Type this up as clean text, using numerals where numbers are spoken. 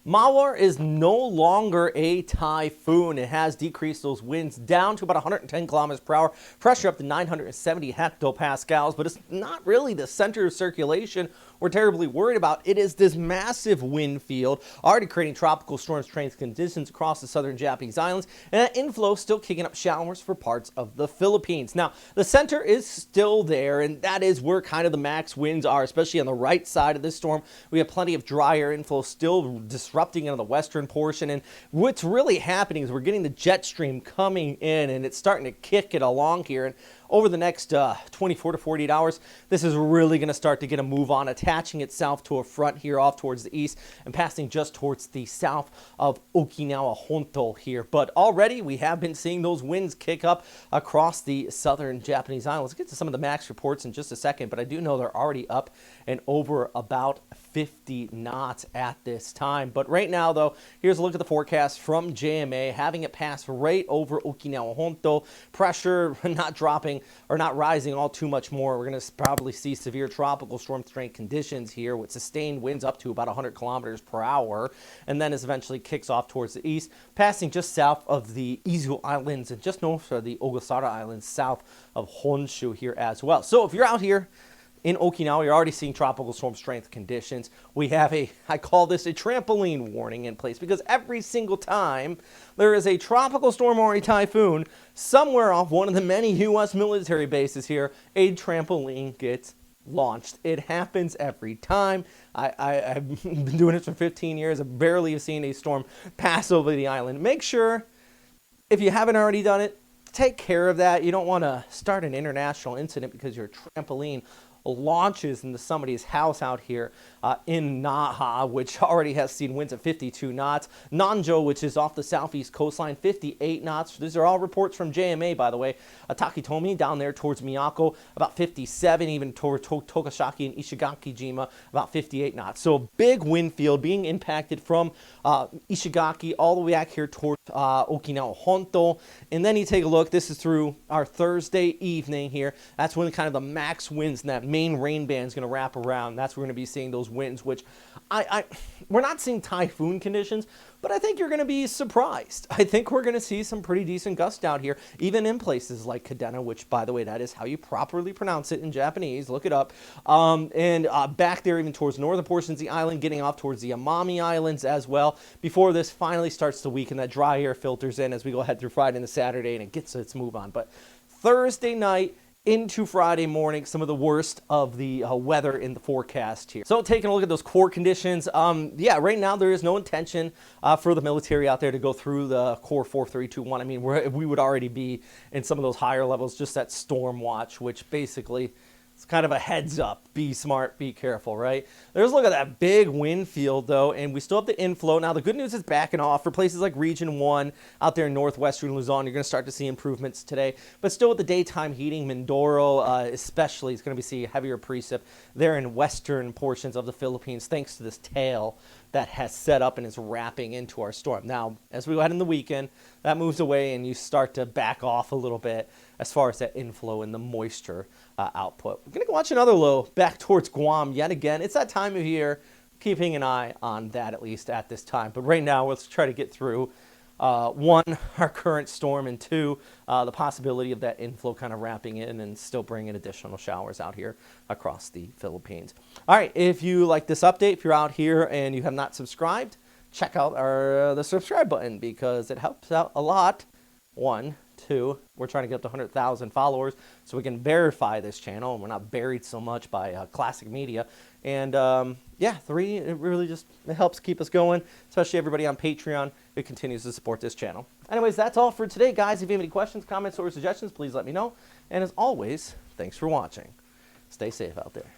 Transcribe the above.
Mawar is no longer a typhoon. It has decreased those winds down to about 110 kilometers per hour, pressure up to 970 hectopascals, but it's not really the center of circulation we're terribly worried about. It is this massive wind field already creating tropical storm strength conditions across the southern Japanese islands, and that inflow still kicking up showers for parts of the Philippines. Now, the center is still there, and that is where kind of the max winds are, especially on the right side of this storm. We have plenty of drier inflow still disrupting into the western portion, and what's really happening is we're getting the jet stream coming in, and it's starting to kick it along here. And over the next 24 to 48 hours, this is really going to start to get a move on, attaching itself to a front here off towards the east and passing just towards the south of Okinawa Honto here. But already we have been seeing those winds kick up across the southern Japanese islands. Let's get to some of the max reports in just a second, but I do know they're already up and over about 50 knots at this time. But right now, though, here's a look at the forecast from JMA, having it pass right over Okinawa Honto. Pressure not dropping or not rising all too much more. We're going to probably see severe tropical storm strength conditions here with sustained winds up to about 100 kilometers per hour. And then as eventually kicks off towards the east, passing just south of the Izu Islands and just north of the Ogasawara Islands, south of Honshu here as well. So if you're out here in Okinawa, you're already seeing tropical storm strength conditions. We have I call this a trampoline warning in place, because every single time there is a tropical storm or a typhoon, somewhere off one of the many U.S. military bases here, a trampoline gets launched. It happens every time. I've been doing this for 15 years. I barely have seen a storm pass over the island. Make sure, if you haven't already done it, take care of that. You don't want to start an international incident because your trampoline launches into somebody's house out here in Naha, which already has seen winds of 52 knots. Nanjo, which is off the southeast coastline, 58 knots. These are all reports from JMA, by the way. Takitomi down there towards Miyako, about 57, even towards Tokashaki and Ishigaki-jima, about 58 knots. So a big wind field being impacted from Ishigaki all the way back here towards Okinawa Honto. And then you take a look, this is through our Thursday evening here. That's when kind of the max winds and that main rain band is going to wrap around. That's where we're going to be seeing those winds, which we're not seeing typhoon conditions, but I think you're going to be surprised. I think we're going to see some pretty decent gusts out here, even in places like Kadena, which, by the way, that is how you properly pronounce it in Japanese. Look it up. And back there, even towards northern portions of the island, getting off towards the Amami Islands as well, before this finally starts to weaken. That dry air filters in as we go ahead through Friday and Saturday, and it gets its move on. But Thursday night into Friday morning, some of the worst of the weather in the forecast here. So taking a look at those core conditions, yeah, right now there is no intention for the military out there to go through the core 4-3-2-1. I mean, we would already be in some of those higher levels, just that storm watch, which basically it's kind of a heads up. Be smart, be careful, right? There's a look at that big wind field, though, and we still have the inflow. Now, the good news is backing off for places like Region 1 out there in northwestern Luzon. You're going to start to see improvements today, but still with the daytime heating, Mindoro especially is going to be seeing heavier precip there in western portions of the Philippines, thanks to this tail that has set up and is wrapping into our storm. Now, as we go ahead in the weekend, that moves away and you start to back off a little bit as far as that inflow and the moisture output. We're going to watch another low back towards Guam yet again. It's that time of year, keeping an eye on that at least at this time. But right now, let's try to get through one, our current storm, and two, the possibility of that inflow kind of wrapping in and still bringing additional showers out here across the Philippines. All right, if you like this update, if you're out here and you have not subscribed, check out the subscribe button because it helps out a lot. 1, 2, we're trying to get up to 100,000 followers so we can verify this channel and we're not buried so much by classic media. And yeah, 3, it really just helps keep us going, especially everybody on Patreon who continues to support this channel. Anyways, that's all for today, guys. If you have any questions, comments, or suggestions, please let me know. And as always, thanks for watching. Stay safe out there.